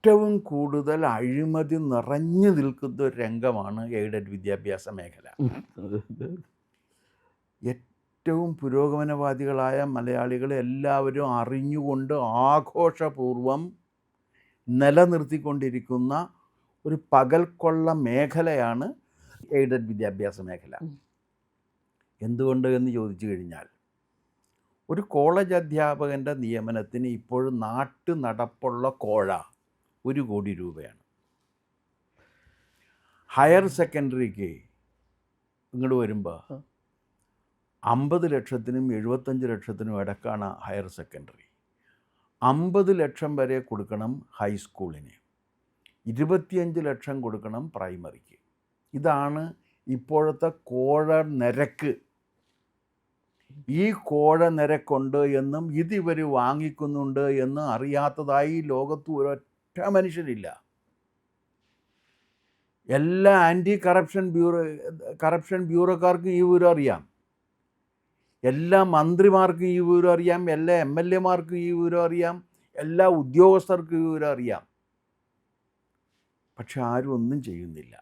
ഏറ്റവും കൂടുതൽ അഴിമതി നിറഞ്ഞു നിൽക്കുന്ന ഒരു രംഗമാണ് എയ്ഡഡ് വിദ്യാഭ്യാസ മേഖല. ഏറ്റവും പുരോഗമനവാദികളായ മലയാളികൾ എല്ലാവരും അറിഞ്ഞുകൊണ്ട് ആഘോഷപൂർവം നിലനിർത്തിക്കൊണ്ടിരിക്കുന്ന ഒരു പകൽക്കൊള്ള മേഖലയാണ് എയ്ഡഡ് വിദ്യാഭ്യാസ മേഖല. എന്തുകൊണ്ട് എന്ന് ചോദിച്ചു കഴിഞ്ഞാൽ, ഒരു കോളേജ് അധ്യാപകൻ്റെ നിയമനത്തിന് ഇപ്പോഴും നാട്ടു നടപ്പുള്ള കോഴ 1 കോടി രൂപയാണ്. ഹയർ സെക്കൻഡറിക്ക് ഇങ്ങോട്ട് വരുമ്പോൾ 50 ലക്ഷത്തിനും 75 ലക്ഷത്തിനും ഇടക്കാണ് ഹയർ സെക്കൻഡറി. 50 ലക്ഷം വരെ കൊടുക്കണം ഹൈസ്കൂളിന്, 25 ലക്ഷം കൊടുക്കണം പ്രൈമറിക്ക്. ഇതാണ് ഇപ്പോഴത്തെ കോഴ നിരക്ക്. ഈ കോഴ നിരക്കുണ്ട് എന്നും ഇതിവർ വാങ്ങിക്കുന്നുണ്ട് എന്നും അറിയാത്തതായി ലോകത്ത് ഒരൊറ്റ മനുഷ്യരില്ല. എല്ലാ ആൻറ്റി കറപ്ഷൻ ബ്യൂറോക്കാർക്കും ഈ വിവരം അറിയാം, എല്ലാ മന്ത്രിമാർക്കും ഈ വിവരം അറിയാം, എല്ലാ MLA മാർക്കും ഈ വിവരം അറിയാം, എല്ലാ ഉദ്യോഗസ്ഥർക്കും ഈ വിവരം അറിയാം. പക്ഷെ ആരും ഒന്നും ചെയ്യുന്നില്ല.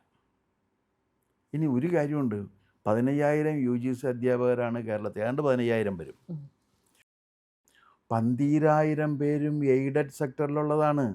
ഇനി ഒരു കാര്യമുണ്ട്, 15,000 UGC അധ്യാപകരാണ് കേരളത്തിൽ, ഏതാണ്ട് 15,000 വരും. 12,000 പേരും എയ്ഡഡ് സെക്ടറിലുള്ളതാണ്.